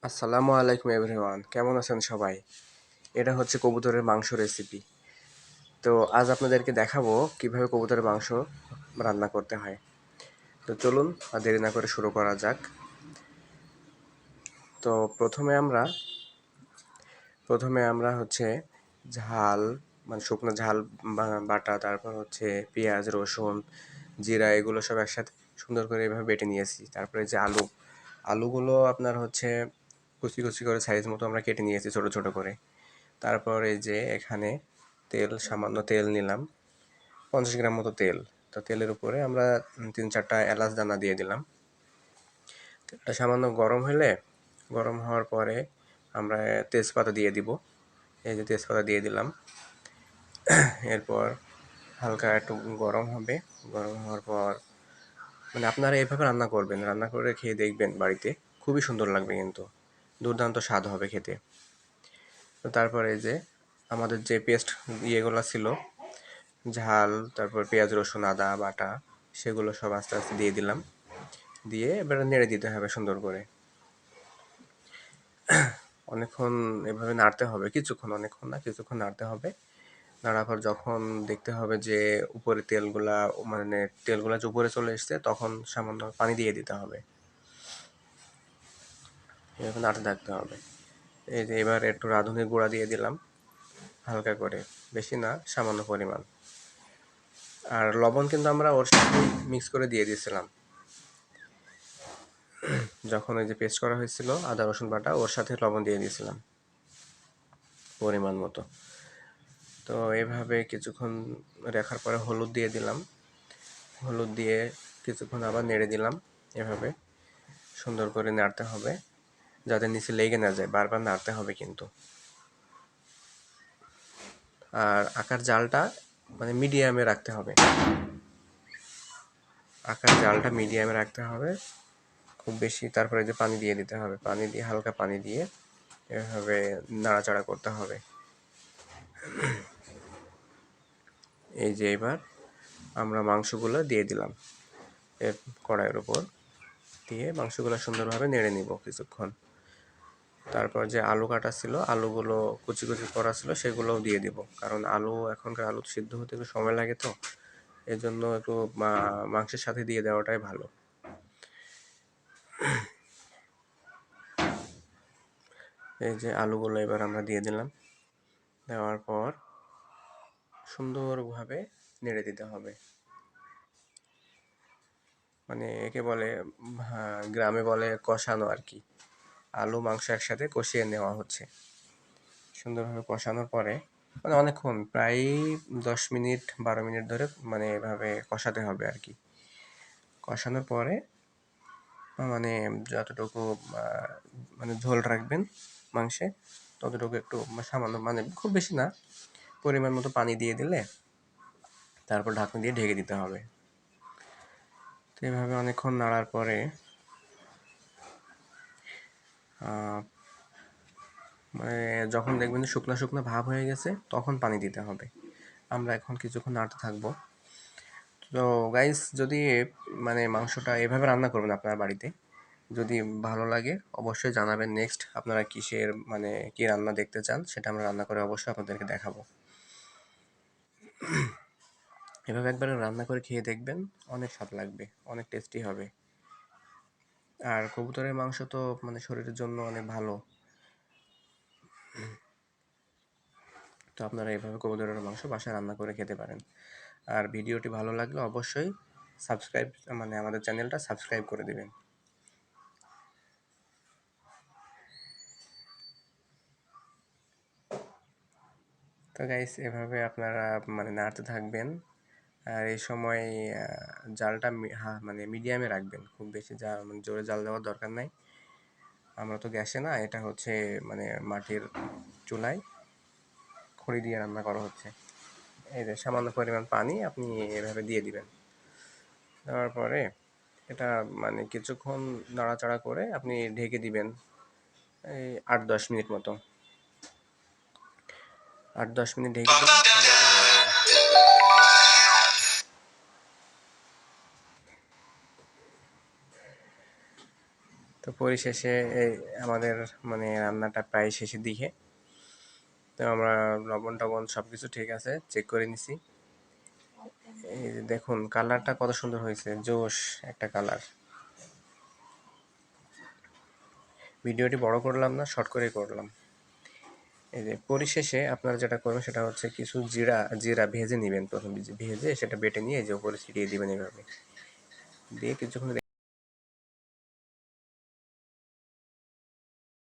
আসসালামু আলাইকুম এভরিওয়ান, কেমন আছেন সবাই? এটা হচ্ছে কবুতরের মাংস রেসিপি। তো আজ আপনাদেরকে দেখাবো কিভাবে কবুতরের মাংস রান্না করতে হয়। তো চলুন আর দেরি না করে শুরু করা যাক। তো প্রথমে আমরা হচ্ছে ঝাল, মানে শুকনো ঝাল বাটা, তারপর হচ্ছে পেঁয়াজ, রসুন, জিরা এগুলো সব একসাথে সুন্দর করে এভাবে বেটে নিয়েছি। তারপরে যে আলুগুলো আপনার হচ্ছে কুচি কুচি করে সাইজ মতো আমরা কেটে নিয়েছি ছোট ছোট করে। তারপর এই যে এখানে সামান্য তেল নিলাম, 50 গ্রাম মতো তেল। তো তেলের উপরে আমরা 3-4টা এলাচ দানা দিয়ে দিলাম। তেলটা সামান্য গরম হওয়ার পরে আমরা তেজপাতা দিয়ে দিব। এই যে তেজপাতা দিয়ে দিলাম। এরপর হালকা একটু গরম হবে। গরম হওয়ার পর মানে আপনারা এভাবে রান্না করবেন, রান্না করে খেয়ে দেখবেন বাড়িতে, খুবই সুন্দর লাগবে, কিন্তু দুর্দান্ত স্বাদ হবে খেতে। তো তারপরে যে আমাদের যে পেস্ট ইয়েগুলো ছিল, ঝাল, তারপর পেঁয়াজ, রসুন, আদা বাটা, সেগুলো সব আস্তে আস্তে দিয়ে দিলাম। দিয়ে এবারে নেড়ে দিতে হবে সুন্দর করে। অনেকক্ষণ এভাবে নাড়তে হবে, কিছুক্ষণ, অনেকক্ষণ না, কিছুক্ষণ নাড়তে হবে। নাড়ার পর যখন দেখতে হবে যে উপরে তেলগুলা যে উপরে চলে এসছে, তখন সামান্য পানি দিয়ে দিতে হবে। এভাবে নাড়তে থাকতে হবে। এই যে এবার একটু রাঁধুনি গুঁড়া দিয়ে দিলাম হালকা করে, বেশি না, সামান্য পরিমাণ। আর লবণ কিন্তু আমরা ওর সাথে মিক্স করে দিয়ে দিয়েছিলাম, যখন ওই যে পেস্ট করা হয়েছিল আদা রসুন বাটা, ওর সাথে লবণ দিয়ে দিয়েছিলাম পরিমাণ মতো। তো এভাবে কিছুক্ষণ রাখার পরে হলুদ দিয়ে দিলাম। হলুদ দিয়ে কিছুক্ষণ আবার নেড়ে দিলাম। এভাবে সুন্দর করে নাড়তে হবে, যাতে নিচে লেগে না যায়, বারবার নাড়তে হবে কিন্তু। আর আকার জালটা মানে মিডিয়ামে রাখতে হবে, খুব বেশি। তারপরে যে পানি দিয়ে দিতে হবে, পানি দিয়ে, হালকা পানি দিয়ে এভাবে নাড়াচাড়া করতে হবে। এই যে এবার আমরা মাংসগুলো দিয়ে দিলাম এর কড়াইয়ের উপর, দিয়ে মাংসগুলো সুন্দরভাবে নেড়ে নিব কিছুক্ষণ। তারপর যে আলু কাটা ছিল, আলুগুলো কুচি কুচি করা ছিল, সেগুলোও দিয়ে দিব, কারণ এখনকার আলু সিদ্ধ হতে একটু সময় লাগে, তো এই জন্য একটু মাংসের সাথে দিয়ে দেওয়াটাই ভালো। এই যে আলুগুলো এবার আমরা দিয়ে দিলাম। দেওয়ার পর সুন্দরভাবে নেড়ে দিতে হবে। মানে একে বলে, গ্রামে বলে কষানো আর কি। আলু মাংস একসাথে কষিয়ে নেওয়া হচ্ছে। সুন্দরভাবে কষানোর পরে মানে অনেকক্ষণ, প্রায় 10 মিনিট 12 মিনিট ধরে মানে এভাবে কষাতে হবে আর কি। কষানোর পরে মানে যতটুকু মানে ঝোল রাখবেন মাংসে, ততটুকু একটু সামান্য, মানে খুব বেশি না, পরিমাণ মতো পানি দিয়ে দিলে তারপর ঢাকনা দিয়ে ঢেকে দিতে হবে। তো এভাবে অনেকক্ষণ নাড়ার পরে মানে যখন দেখবেন যে শুকনো শুকনো ভাব হয়ে গেছে, তখন পানি দিতে হবে। আমরা এখন কিছুক্ষণ নাড়তে থাকবো। তো গাইস, যদি মানে মাংসটা এভাবে রান্না করবেন আপনার বাড়িতে, যদি ভালো লাগে অবশ্যই জানাবেন। নেক্সট আপনারা কি রান্না দেখতে চান, সেটা আমরা রান্না করে অবশ্যই আপনাদেরকে দেখাবো। এভাবে একবার রান্না করে খেয়ে দেখবেন, অনেক স্বাদ লাগবে, অনেক টেস্টি হবে। আর কবুতরের মাংস তো মানে শরীরের জন্য অনেক ভালো। তো আপনারা এইভাবে কবুতরের মাংস বাসায় রান্না করে খেতে পারেন। আর ভিডিওটি ভালো লাগলে অবশ্যই সাবস্ক্রাইব, মানে আমাদের চ্যানেলটা সাবস্ক্রাইব করে দেবেন। তো গাইস, এভাবে আপনারা মানে নাড়তে থাকবেন। আর এই সময় জালটা মানে মিডিয়ামে রাখবেন, খুব বেশি জাল মানে জোরে জাল দেওয়ার দরকার নাই। আমরা তো গ্যাসে না, এটা হচ্ছে মানে মাটির চুলায় খড়ি দিয়ে রান্না করা হচ্ছে। এই যে সামান্য পরিমাণ পানি আপনি এভাবে দিয়ে দিবেন। দেওয়ার পরে এটা মানে কিছুক্ষণ নাড়াচাড়া করে আপনি ঢেকে দিবেন, এই 8-10 মিনিট মতো। 8-10 মিনিট ঢেকে দিবেন। তো তো পরিশেষে এই আমাদের মানে রান্নাটা প্রায় শেষের দিকে। তো আমরা লবণ টবণ সব কিছু ঠিক আছে, চেক করে নিছি। এই যে দেখুন কালারটা কত সুন্দর হয়েছে, জোশ একটা কালার। ভিডিওটি বড় করলাম না, শর্ট করেই করলাম। এই যে পরিশেষে আপনারা যেটা করবেন সেটা হচ্ছে কিছু জিরা ভেজে নেবেন, প্রথমে ভেজে সেটা বেটে নিয়ে যে উপরে ছিটিয়ে দিবেন, এভাবে দিয়ে কিছুক্ষণ